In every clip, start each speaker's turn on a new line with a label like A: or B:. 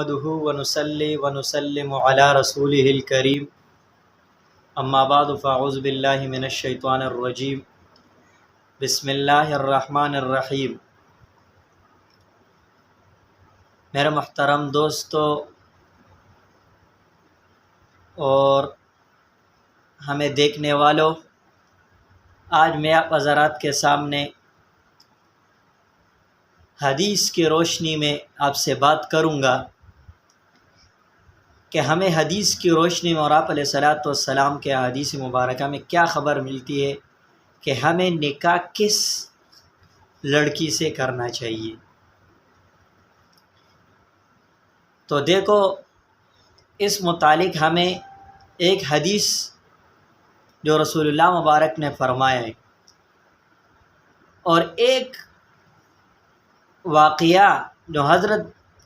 A: نحمده ونصلي ونسلم على رسوله الكريم اما بعد فاعوذ باللہ من الشیطان الرجیم بسم اللہ الرحمن الرحیم۔ میرے محترم دوستو اور ہمیں دیکھنے والوں، آج میں آپ حضرات کے سامنے حدیث کی روشنی میں آپ سے بات کروں گا کہ ہمیں حدیث کی روشنی میں اور آپ علیہ الصلاۃ والسلام کے حدیث مبارکہ میں کیا خبر ملتی ہے کہ ہمیں نکاح کس لڑکی سے کرنا چاہیے۔ تو دیکھو، اس متعلق ہمیں ایک حدیث جو رسول اللہ مبارک نے فرمایا ہے اور ایک واقعہ جو حضرت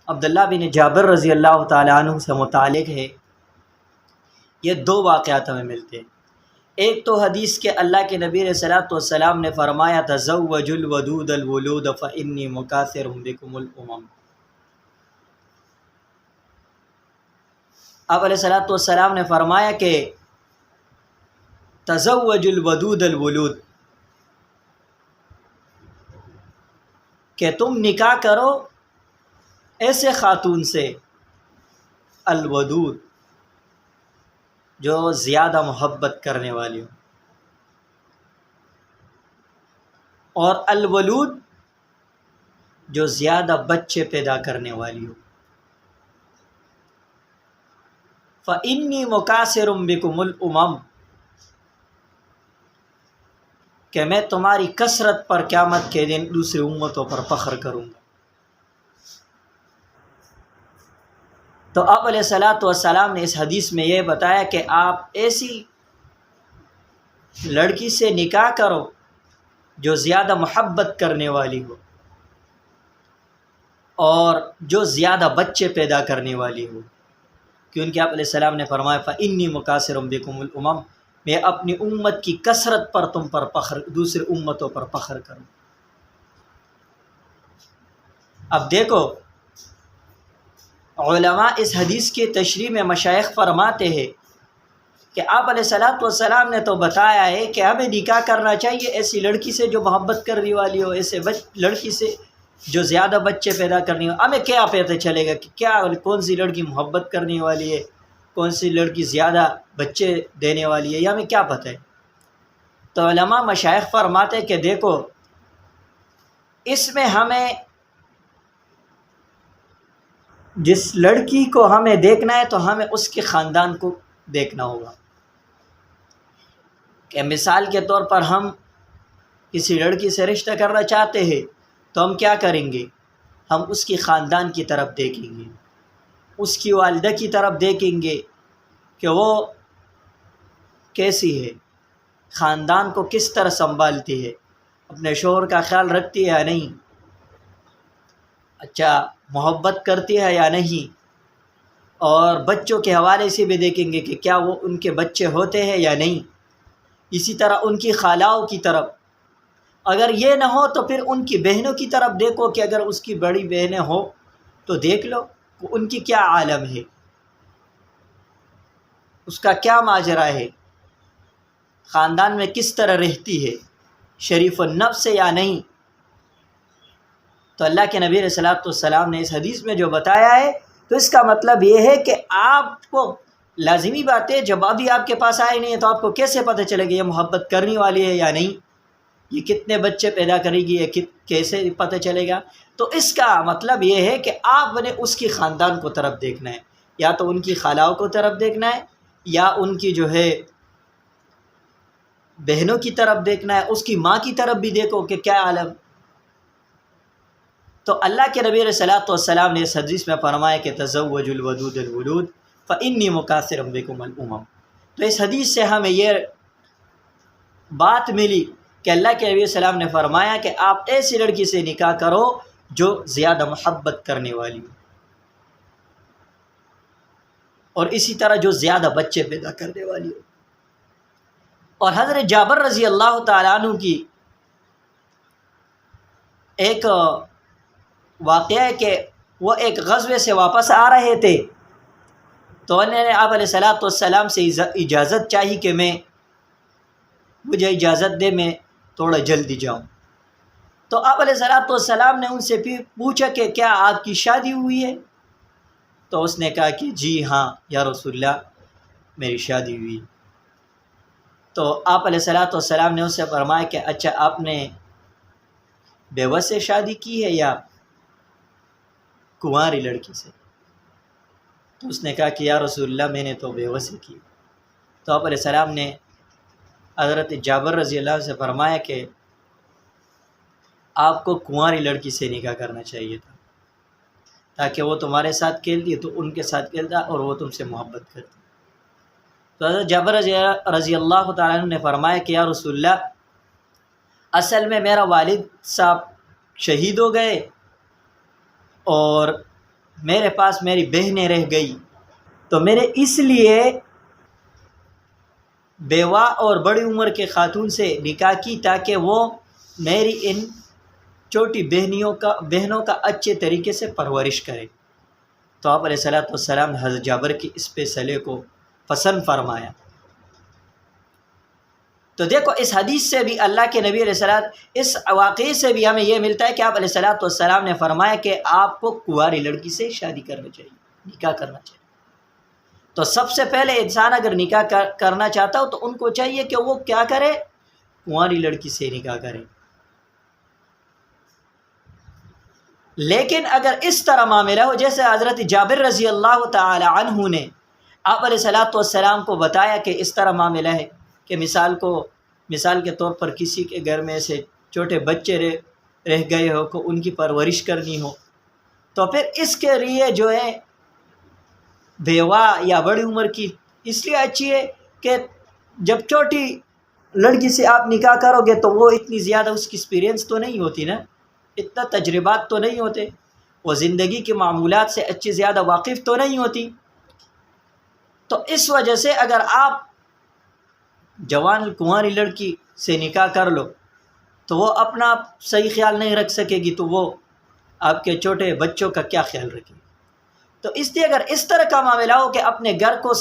A: عبداللہ بن جابر رضی اللہ تعالیٰ عنہ سے متعلق ہے، یہ دو واقعات ہمیں ملتے ہیں۔ ایک تو حدیث کے اللہ کے نبی علیہ الصلوۃ والسلام نے فرمایا تزوجوا الودود الولود فانی مکاثر بکم الامم۔ آپ علیہ الصلوۃ والسلام نے فرمایا کہ تزوجوا الودود الولود، کہ تم نکاح کرو ایسے خاتون سے الودود جو زیادہ محبت کرنے والی ہو، اور الولود جو زیادہ بچے پیدا کرنے والی ہو۔ فإنی مکاثر بکم الامم، کہ میں تمہاری کثرت پر قیامت کے دن دوسری امتوں پر فخر کروں گا۔ تو آپ علیہ الصلوۃ والسلام نے اس حدیث میں یہ بتایا کہ آپ ایسی لڑکی سے نکاح کرو جو زیادہ محبت کرنے والی ہو اور جو زیادہ بچے پیدا کرنے والی ہو، کیونکہ آپ علیہ السلام نے فرمایا فإنی مکاثر بکم الامم، میں اپنی امت کی کثرت پر تم پر فخر، دوسری امتوں پر فخر کروں۔ اب دیکھو، علماء اس حدیث کی تشریح میں مشائخ فرماتے ہیں کہ آپ علیہ الصلوۃ والسلام نے تو بتایا ہے کہ ہمیں نکاح کرنا چاہیے ایسی لڑکی سے جو محبت کرنے والی ہو، ایسے لڑکی سے جو زیادہ بچے پیدا کرنی ہو۔ ہمیں کیا پتہ چلے گا کہ کیا کون سی لڑکی محبت کرنے والی ہے، کون سی لڑکی زیادہ بچے دینے والی ہے، یہ ہمیں کیا پتہ ہے؟ تو علماء مشائخ فرماتے کہ دیکھو، اس میں ہمیں جس لڑکی کو ہمیں دیکھنا ہے تو ہمیں اس کے خاندان کو دیکھنا ہوگا۔ کہ مثال کے طور پر ہم کسی لڑکی سے رشتہ کرنا چاہتے ہیں تو ہم کیا کریں گے؟ ہم اس کی خاندان کی طرف دیکھیں گے، اس کی والدہ کی طرف دیکھیں گے کہ وہ کیسی ہے، خاندان کو کس طرح سنبھالتی ہے، اپنے شوہر کا خیال رکھتی ہے یا نہیں، اچھا محبت کرتی ہے یا نہیں، اور بچوں کے حوالے سے بھی دیکھیں گے کہ کیا وہ ان کے بچے ہوتے ہیں یا نہیں۔ اسی طرح ان کی خالاؤں کی طرف، اگر یہ نہ ہو تو پھر ان کی بہنوں کی طرف دیکھو کہ اگر اس کی بڑی بہنیں ہو تو دیکھ لو کہ ان کی کیا عالم ہے، اس کا کیا ماجرا ہے، خاندان میں کس طرح رہتی ہے، شریف النفس ہے یا نہیں۔ تو اللہ کے نبی علیہ الصلوۃ والسلام نے اس حدیث میں جو بتایا ہے، تو اس کا مطلب یہ ہے کہ آپ کو لازمی بات ہے، جب ابھی آپ کے پاس آئے نہیں ہے تو آپ کو کیسے پتہ چلے گا یہ محبت کرنے والی ہے یا نہیں، یہ کتنے بچے پیدا کرے گی، یہ کیسے پتہ چلے گا؟ تو اس کا مطلب یہ ہے کہ آپ نے اس کی خاندان کو طرف دیکھنا ہے، یا تو ان کی خالاؤں کو طرف دیکھنا ہے، یا ان کی جو ہے بہنوں کی طرف دیکھنا ہے، اس کی ماں کی طرف بھی دیکھو کہ کیا عالم۔ تو اللہ کے نبی علیہ الصلوۃ والسلام نے اس حدیث میں فرمایا کہ تزوجوا الودود الولود فانی مکاثر بکم الامم۔ تو اس حدیث سے ہمیں یہ بات ملی کہ اللہ کے نبی علیہ السلام نے فرمایا کہ آپ ایسی لڑکی سے نکاح کرو جو زیادہ محبت کرنے والی ہو، اور اسی طرح جو زیادہ بچے پیدا کرنے والی ہو۔ اور حضرت جابر رضی اللہ تعالیٰ عنہ کی ایک واقعہ ہے کہ وہ ایک غزوے سے واپس آ رہے تھے، تو انہوں نے آپ علیہ السلام سے اجازت چاہی کہ مجھے اجازت دے، میں تھوڑا جلدی جاؤں۔ تو آپ علیہ السلام نے ان سے پوچھا کہ کیا آپ کی شادی ہوئی ہے؟ تو اس نے کہا کہ جی ہاں یا رسول اللہ، میری شادی ہوئی۔ تو آپ علیہ السلام نے اس سے فرمایا کہ اچھا آپ نے بیوہ سے شادی کی ہے یا کنواری لڑکی سے؟ تو اس نے کہا کہ یا رسول اللہ میں نے تو بیوہ سے کی۔ تو آپ علیہ السلام نے حضرت جابر رضی اللہ عنہ سے فرمایا کہ آپ کو کنواری لڑکی سے نکاح کرنا چاہیے تھا، تاکہ وہ تمہارے ساتھ کھیلتی تو ان کے ساتھ کھیلتا اور وہ تم سے محبت کرتی۔ تو حضرت جابر رضی اللہ تعالیٰ عنہ نے فرمایا کہ یا رسول اللہ، اصل میں میرا والد صاحب شہید ہو گئے اور میرے پاس میری بہنیں رہ گئی، تو میرے اس لیے بیوہ اور بڑی عمر کے خاتون سے نکاح کی تاکہ وہ میری ان چھوٹی بہنوں کا اچھے طریقے سے پرورش کرے۔ تو آپ علیہ السلام نے حضرت جابر کی اس فیصلے کو پسند فرمایا۔ تو دیکھو اس حدیث سے بھی اللہ کے نبی علیہ السلام، اس واقعے سے بھی ہمیں یہ ملتا ہے کہ آپ علیہ السلام نے فرمایا کہ آپ کو کنواری لڑکی سے شادی کرنی چاہیے، نکاح کرنا چاہیے۔ تو سب سے پہلے انسان اگر نکاح کرنا چاہتا ہو تو ان کو چاہیے کہ وہ کیا کرے، کنواری لڑکی سے نکاح کرے۔ لیکن اگر اس طرح معاملہ ہو جیسے حضرت جابر رضی اللہ تعالی عنہ نے آپ علیہ السلام کو بتایا کہ اس طرح معاملہ ہے کہ مثال کے طور پر کسی کے گھر میں سے چھوٹے بچے رہ گئے ہو کہ ان کی پرورش کرنی ہو، تو پھر اس کے لیے جو ہے بیوہ یا بڑی عمر کی اس لیے اچھی ہے کہ جب چھوٹی لڑکی سے آپ نکاح کرو گے تو وہ اتنی زیادہ اس کی ایکسپیرینس تو نہیں ہوتی نا، اتنا تجربات تو نہیں ہوتے، وہ زندگی کے معمولات سے اچھی زیادہ واقف تو نہیں ہوتی۔ تو اس وجہ سے اگر آپ جوان کنواری لڑکی سے نکاح کر لو تو وہ اپنا صحیح خیال نہیں رکھ سکے گی، تو وہ آپ کے چھوٹے بچوں کا کیا خیال رکھے گی؟ تو اس لیے اگر اس طرح کا معاملہ ہو کہ اپنے گھر کو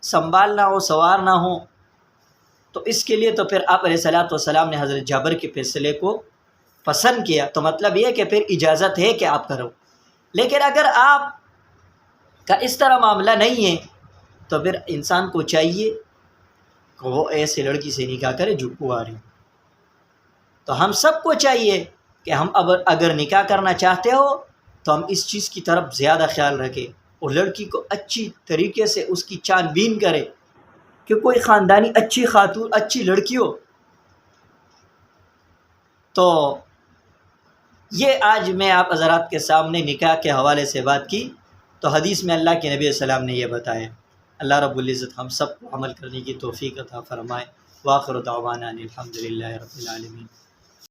A: سنبھالنا ہو، سنوارنا ہو، تو اس کے لیے تو پھر آپ علیہ السلام نے حضرت جابر کے فیصلے کو پسند کیا، تو مطلب یہ کہ پھر اجازت ہے کہ آپ کرو۔ لیکن اگر آپ کا اس طرح معاملہ نہیں ہے تو پھر انسان کو چاہیے کہ وہ ایسے لڑکی سے نکاح کرے جو کنواری۔ تو ہم سب کو چاہیے کہ ہم اگر نکاح کرنا چاہتے ہو تو ہم اس چیز کی طرف زیادہ خیال رکھیں اور لڑکی کو اچھی طریقے سے اس کی چھان بین کرے کہ کوئی خاندانی اچھی خاتون، اچھی لڑکی ہو۔ تو یہ آج میں آپ حضرات کے سامنے نکاح کے حوالے سے بات کی، تو حدیث میں اللہ کے نبی علیہ السلام نے یہ بتایا۔ اللہ رب العزت ہم سب کو عمل کرنے کی توفیق عطا فرمائے۔ وآخر دعوانا الحمدللہ رب العالمین۔